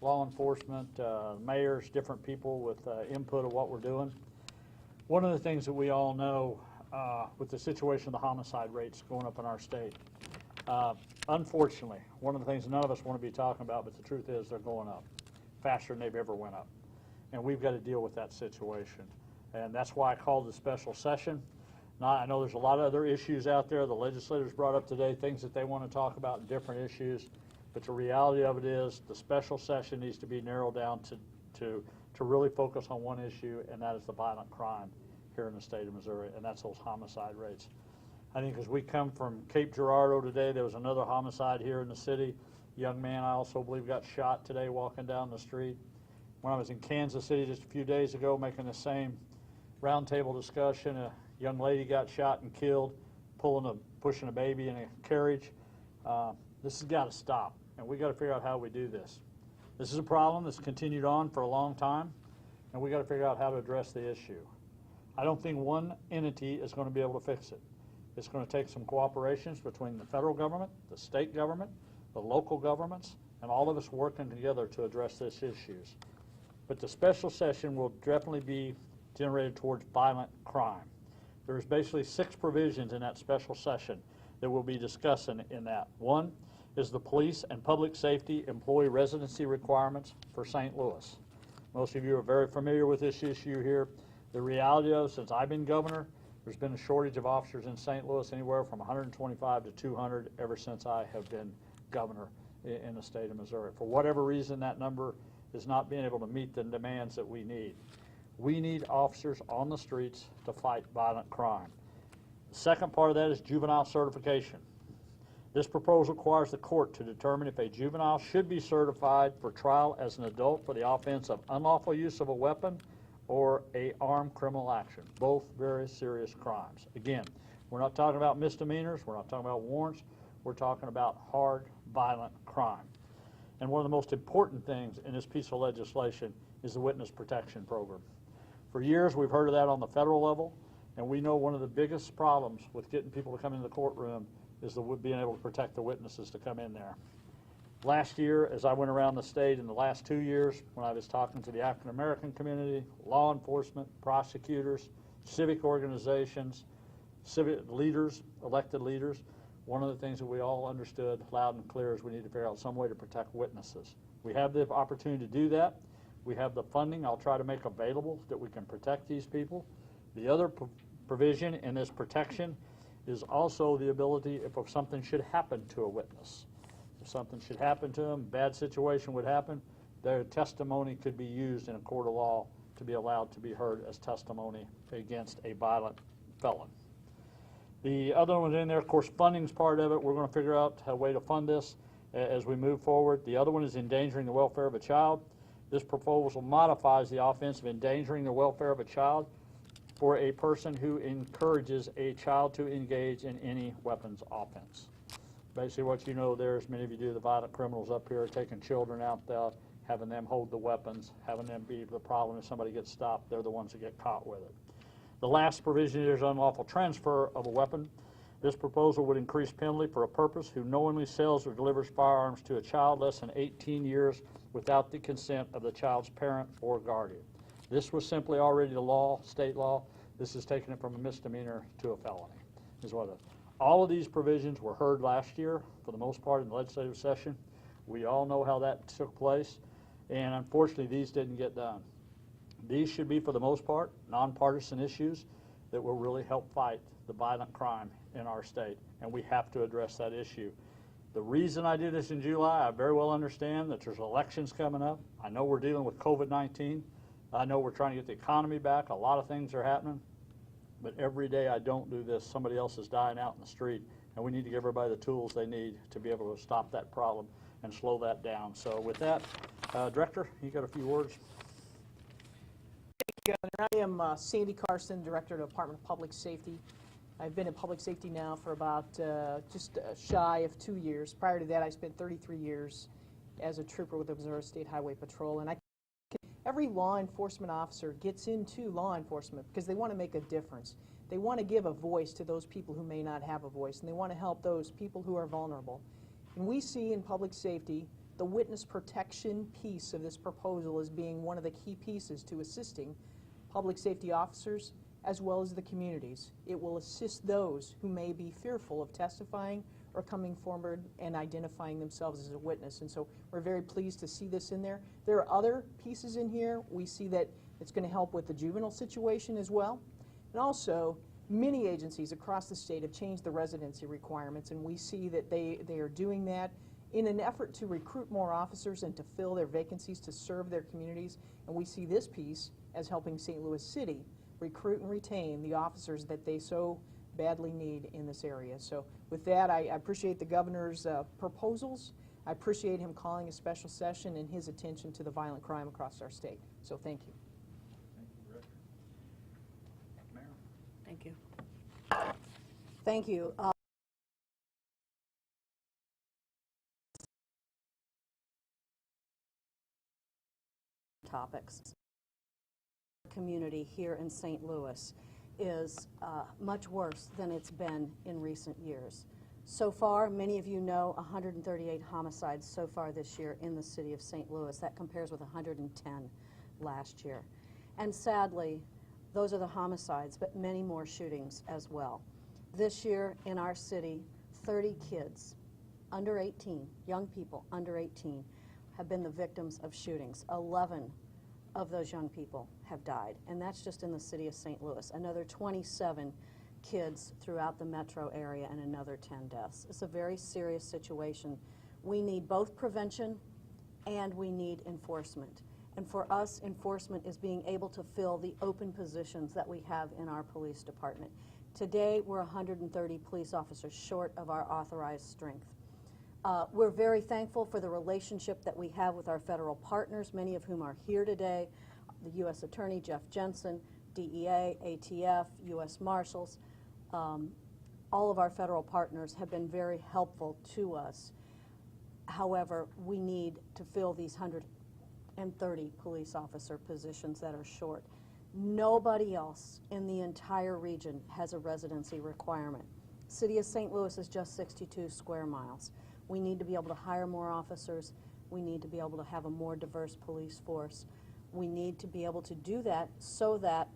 law enforcement, mayors, different people with input of what we're doing. One of the things that we all know with the situation of the homicide rates going up in our state, unfortunately, one of the things none of us want to be talking about, but the truth is they're going up faster than they've ever went up. And we've got to deal with that situation. And that's why I called the special session. Now, I know there's a lot of other issues out there the legislators brought up today, things that they want to talk about, different issues. But the reality of it is the special session needs to be narrowed down to really focus on one issue, and that is the violent crime here in the state of Missouri, and that's those homicide rates. I think as we come from Cape Girardeau today, there was another homicide here in the city. Young man, I also believe, got shot today walking down the street. When I was in Kansas City just a few days ago making the same roundtable discussion, a young lady got shot and killed, pushing a baby in a carriage. This has got to stop, and we got to figure out how we do this. This is a problem that's continued on for a long time, and we got to figure out how to address the issue. I don't think one entity is going to be able to fix it. It's going to take some cooperations between the federal government, the state government, the local governments, and all of us working together to address these issues. But the special session will definitely be generated towards violent crime. There's basically 6 provisions in that special session that we'll be discussing in that. One is the police and public safety employee residency requirements for St. Louis. Most of you are very familiar with this issue here. The reality of, since I've been governor, there's been a shortage of officers in St. Louis, anywhere from 125 to 200 ever since I have been governor in the state of Missouri. For whatever reason, that number is not being able to meet the demands that we need. We need officers on the streets to fight violent crime. The second part of that is juvenile certification. This proposal requires the court to determine if a juvenile should be certified for trial as an adult for the offense of unlawful use of a weapon or a armed criminal action, both very serious crimes. Again, we're not talking about misdemeanors, we're not talking about warrants, we're talking about hard, violent crime. And one of the most important things in this piece of legislation is the witness protection program. For years, we've heard of that on the federal level, and we know one of the biggest problems with getting people to come into the courtroom is being able to protect the witnesses to come in there. Last year, as I went around the state in the last 2 years, when I was talking to the African American community, law enforcement, prosecutors, civic organizations, civic leaders, elected leaders, one of the things that we all understood loud and clear is we need to figure out some way to protect witnesses. We have the opportunity to do that. We have the funding I'll try to make available that we can protect these people. The other provision in this protection is also the ability, if something should happen to a witness, if something should happen to them, bad situation would happen, their testimony could be used in a court of law to be allowed to be heard as testimony against a violent felon. The other one in there, of course, funding's part of it. We're going to figure out a way to fund this as we move forward. The other one is endangering the welfare of a child. This proposal modifies the offense of endangering the welfare of a child for a person who encourages a child to engage in any weapons offense. Basically what you know there, as many of you do, the violent criminals up here are taking children out there, having them hold the weapons, having them be the problem. If somebody gets stopped, they're the ones that get caught with it. The last provision is unlawful transfer of a weapon. This proposal would increase penalty for a purpose who knowingly sells or delivers firearms to a child less than 18 years without the consent of the child's parent or guardian. This was simply already the law, state law. This is taking it from a misdemeanor to a felony, is what it is. All of these provisions were heard last year, for the most part, in the legislative session. We all know how that took place, and unfortunately, these didn't get done. These should be, for the most part, nonpartisan issues that will really help fight the violent crime in our state, and we have to address that issue. The reason I did this in July, I very well understand that there's elections coming up. I know we're dealing with COVID-19. I know we're trying to get the economy back. A lot of things are happening. But every day I don't do this, somebody else is dying out in the street, and we need to give everybody the tools they need to be able to stop that problem and slow that down. So with that, Director, you got a few words? Thank you, Governor. I am Sandy Carson, Director of the Department of Public Safety. I've been in public safety now for about just shy of 2 years. Prior to that, I spent 33 years as a trooper with the Missouri State Highway Patrol. And every law enforcement officer gets into law enforcement because they want to make a difference. They want to give a voice to those people who may not have a voice, and they want to help those people who are vulnerable. And we see in public safety the witness protection piece of this proposal as being one of the key pieces to assisting public safety officers as well as the communities. It will assist those who may be fearful of testifying or coming forward and identifying themselves as a witness. And so we're very pleased to see this in there. There are other pieces in here. We see that it's going to help with the juvenile situation as well. And also, many agencies across the state have changed the residency requirements, and we see that they are doing that in an effort to recruit more officers and to fill their vacancies to serve their communities. And we see this piece as helping St. Louis City recruit and retain the officers that they so badly need in this area. So with that, I appreciate the governor's proposals. I appreciate him calling a special session and his attention to the violent crime across our state. So thank you. Thank you, Director. Mayor? Thank you. Topics. Community here in St. Louis is much worse than it's been in recent years. So far, many of you know 138 homicides so far this year in the city of St. Louis. That compares with 110 last year. And sadly, those are the homicides, but many more shootings as well. This year in our city, 30 kids under 18, young people under 18, have been the victims of shootings. 11 of those young people have died, and that's just in the city of St. Louis. Another 27 kids throughout the metro area and another 10 deaths. It's a very serious situation. We need both prevention and we need enforcement. And for us, enforcement is being able to fill the open positions that we have in our police department. Today, we're 130 police officers short of our authorized strength. We're very thankful for the relationship that we have with our federal partners, many of whom are here today, the U.S. Attorney Jeff Jensen, DEA, ATF, U.S. Marshals. All of our federal partners have been very helpful to us. However, we need to fill these 130 police officer positions that are short. Nobody else in the entire region has a residency requirement. City of St. Louis is just 62 square miles. We need to be able to hire more officers. We need to be able to have a more diverse police force. We need to be able to do that so that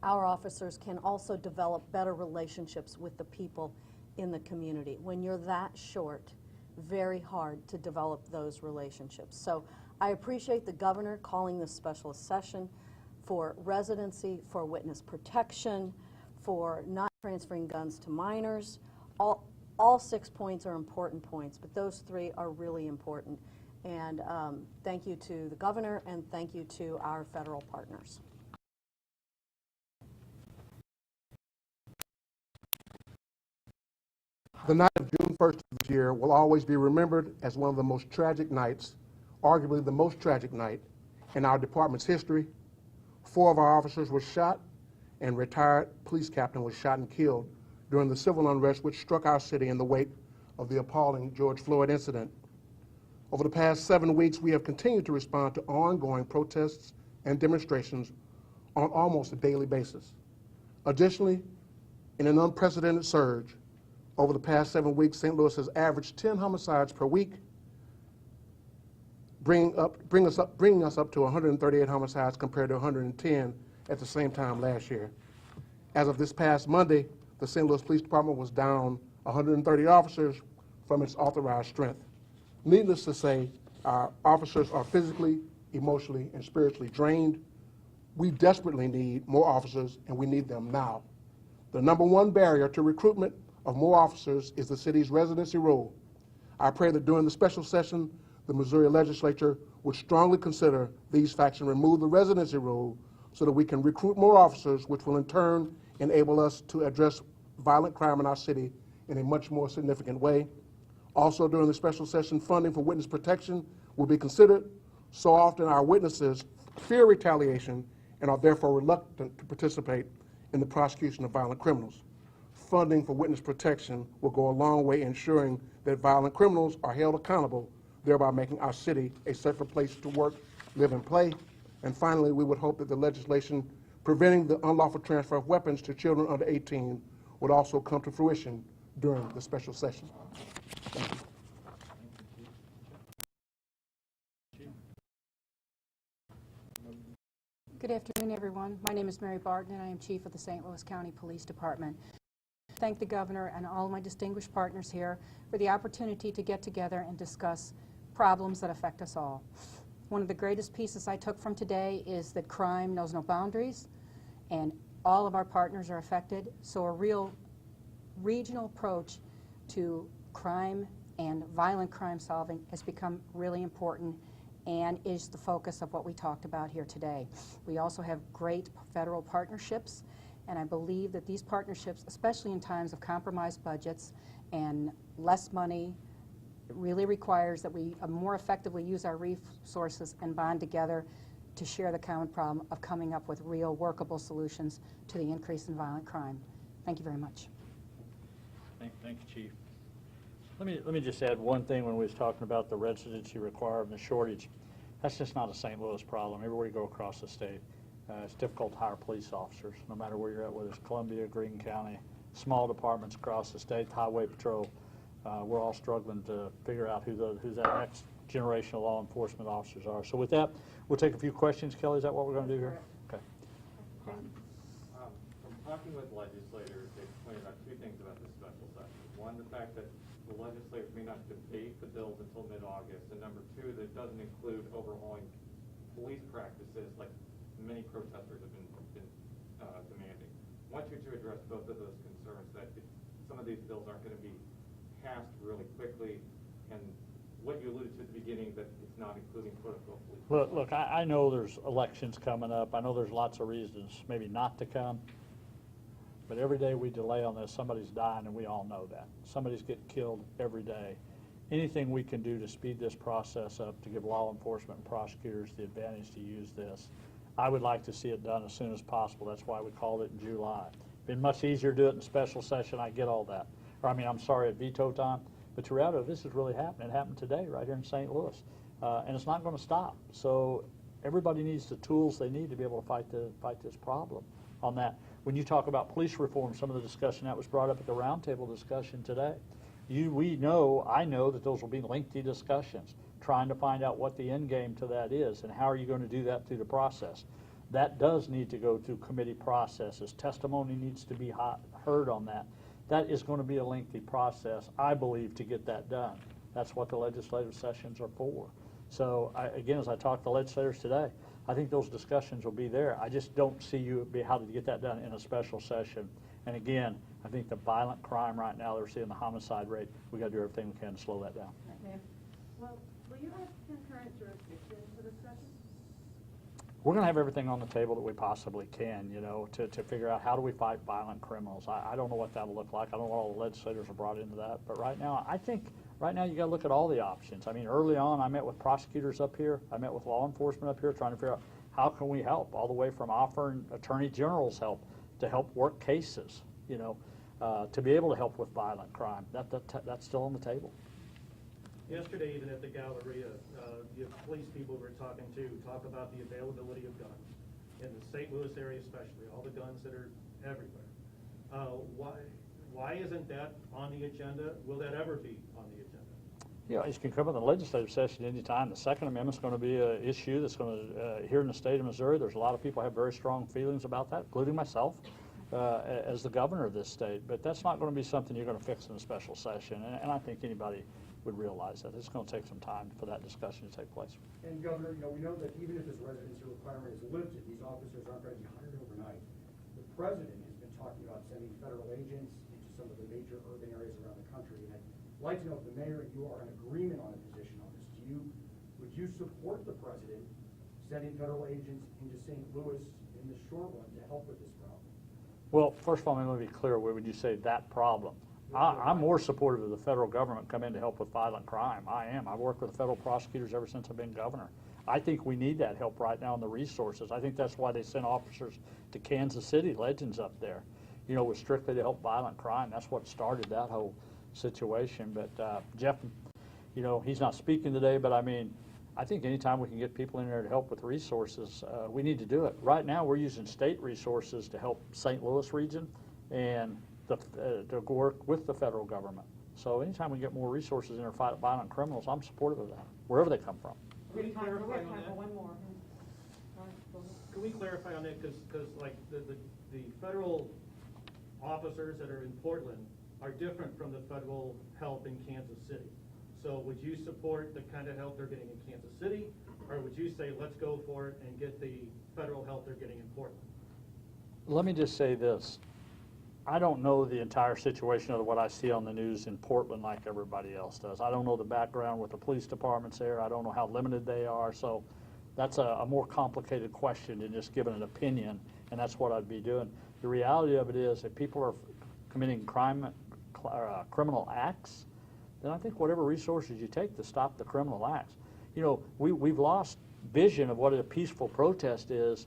our officers can also develop better relationships with the people in the community. When you're that short, very hard to develop those relationships. So I appreciate the governor calling this special session for residency, for witness protection, for not transferring guns to minors. All 6 points are important points, but those 3 are really important. And thank you to the governor and thank you to our federal partners. The night of June 1st of this year will always be remembered as one of the most tragic nights, arguably the most tragic night in our department's history. 4 of our officers were shot, and retired police captain was shot and killed during the civil unrest which struck our city in the wake of the appalling George Floyd incident. Over the past 7 weeks, we have continued to respond to ongoing protests and demonstrations on almost a daily basis. Additionally, in an unprecedented surge, over the past 7 weeks, St. Louis has averaged 10 homicides per week, bringing us up to 138 homicides compared to 110 at the same time last year. As of this past Monday, the St. Louis Police Department was down 130 officers from its authorized strength. Needless to say, our officers are physically, emotionally, and spiritually drained. We desperately need more officers, and we need them now. The #1 barrier to recruitment of more officers is the city's residency rule. I pray that during the special session, the Missouri legislature would strongly consider these facts and remove the residency rule so that we can recruit more officers, which will in turn enable us to address violent crime in our city in a much more significant way. Also, during the special session, funding for witness protection will be considered. So often our witnesses fear retaliation and are therefore reluctant to participate in the prosecution of violent criminals. Funding for witness protection will go a long way in ensuring that violent criminals are held accountable, thereby making our city a safer place to work, live, and play. And finally, we would hope that the legislation preventing the unlawful transfer of weapons to children under 18 would also come to fruition during the special session. Thank you. Good afternoon, everyone. My name is Mary Barton, and I am Chief of the St. Louis County Police Department. Thank the Governor and all my distinguished partners here for the opportunity to get together and discuss problems that affect us all. One of the greatest pieces I took from today is that crime knows no boundaries, and all of our partners are affected, so a real regional approach to crime and violent crime solving has become really important and is the focus of what we talked about here today. We also have great federal partnerships, and I believe that these partnerships, especially in times of compromised budgets and less money, it really requires that we more effectively use our resources and bond together to share the common problem of coming up with real workable solutions to the increase in violent crime. Thank you very much. Thank you, Chief. Let me just add one thing when we was talking about the residency requirement and the shortage. That's just not a St. Louis problem. Everywhere you go across the state, it's difficult to hire police officers, no matter where you're at, whether it's Columbia, Greene County, small departments across the state, Highway Patrol. We're all struggling to figure out who that next generation of law enforcement officers are. So with that, we'll take a few questions. Kelly, is that what we're going to do here? Okay. From talking with legislators, they pointed out two things about this special session. One, the fact that the legislators may not debate the bills until mid-August, and number two, that it doesn't include overhauling police practices like many protesters have been demanding. I want you to address both of those concerns, that some of these bills aren't going to be passed really quickly, and what you alluded to at the beginning, that it's not including quote-unquote police. Look, I know there's elections coming up. I know there's lots of reasons maybe not to come. But every day we delay on this, somebody's dying, and we all know that. Somebody's getting killed every day. Anything we can do to speed this process up, to give law enforcement and prosecutors the advantage to use this, I would like to see it done as soon as possible. That's why we called it in July. Been much easier to do it in special session. I get all that. Or, I mean, I'm sorry, at veto time. But the reality of this is really happening. It happened today right here in St. Louis. And it's not going to stop. So everybody needs the tools they need to be able to fight this problem on that. When you talk about police reform, some of the discussion that was brought up at the roundtable discussion today, I know that those will be lengthy discussions, trying to find out what the end game to that is and how are you going to do that through the process. That does need to go through committee processes. Testimony needs to be heard on that. That is going to be a lengthy process, I believe, to get that done. That's what the legislative sessions are for. So, again, as I talk to legislators today, I think those discussions will be there. I just don't see how to get that done in a special session. And again, I think the violent crime right now, they're seeing the homicide rate. We got to do everything we can to slow that down. Well, will you have concurrent jurisdiction for this session? We're going to have everything on the table that we possibly can, to figure out how do we fight violent criminals. I don't know what that'll look like. I don't know what all the legislators are brought into that. But right now, I think you got to look at all the options. I mean, early on, I met with prosecutors up here. I met with law enforcement up here trying to figure out how can we help, all the way from offering attorney general's help to help work cases, to be able to help with violent crime. That's still on the table. Yesterday, even at the Galleria, the police people we're talking to talk about the availability of guns in the St. Louis area, especially all the guns that are everywhere. Why isn't that on the agenda? Will that ever be on the agenda? Yeah, you can come in the legislative session anytime. The Second Amendment's going to be an issue that's going to, here in the state of Missouri, there's a lot of people who have very strong feelings about that, including myself, as the governor of this state. But that's not going to be something you're going to fix in a special session, and I think anybody would realize that. It's going to take some time for that discussion to take place. And Governor, we know that even if this residency requirement is lifted, these officers aren't going to be hired overnight. The President has been talking about sending federal agents into some of the major urban areas around the country, and I'd like to know if the mayor and you are in agreement on a position on this. Would you support the President sending federal agents into St. Louis in the short run to help with this problem? Well, first of all, I'm going to be clear. Where would you say that problem? I'm more supportive of the federal government come in to help with violent crime. I am. I've worked with the federal prosecutors ever since I've been governor. I think we need that help right now in the resources. I think that's why they sent officers to Kansas City, legends up there, was strictly to help violent crime. That's what started that whole situation. But Jeff, he's not speaking today, but I mean, I think anytime we can get people in there to help with resources, we need to do it. Right now, we're using state resources to help St. Louis region and to work with the federal government. So anytime we get more resources in there to fight violent criminals, I'm supportive of that, wherever they come from. Can we clarify on that? One more. Can we clarify clarify on that, because like the federal officers that are in Portland are different from the federal help in Kansas City. So would you support the kind of help they're getting in Kansas City, or would you say, let's go for it and get the federal help they're getting in Portland? Let me just say this. I don't know the entire situation of what I see on the news in Portland like everybody else does. I don't know the background with the police departments there. I don't know how limited they are. So that's a more complicated question than just giving an opinion, and that's what I'd be doing. The reality of it is, if people are committing criminal acts, then I think whatever resources you take to stop the criminal acts. You know, we've lost vision of what a peaceful protest is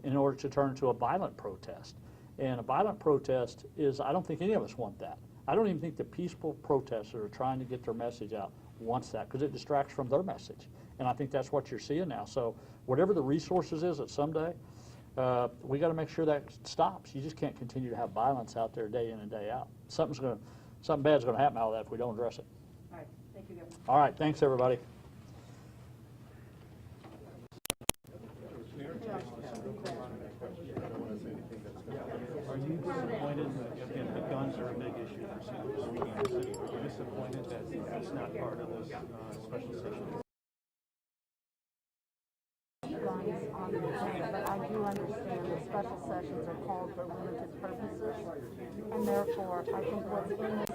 in order to turn into a violent protest. And a violent protest is, I don't think any of us want that. I don't even think the peaceful protesters are trying to get their message out wants that, because it distracts from their message. And I think that's what you're seeing now. So whatever the resources is that someday, we got to make sure that stops. You just can't continue to have violence out there day in and day out. Something bad's going to happen out of that if we don't address it. All right, thank you, Governor. All right, thanks everybody. Are you disappointed that the guns are a big issue for St. Louis and Kansas City? Are you disappointed that that's not part of this special session? Guns on the agenda, but I do understand that special sessions are called for limited purposes, and therefore I think what's in this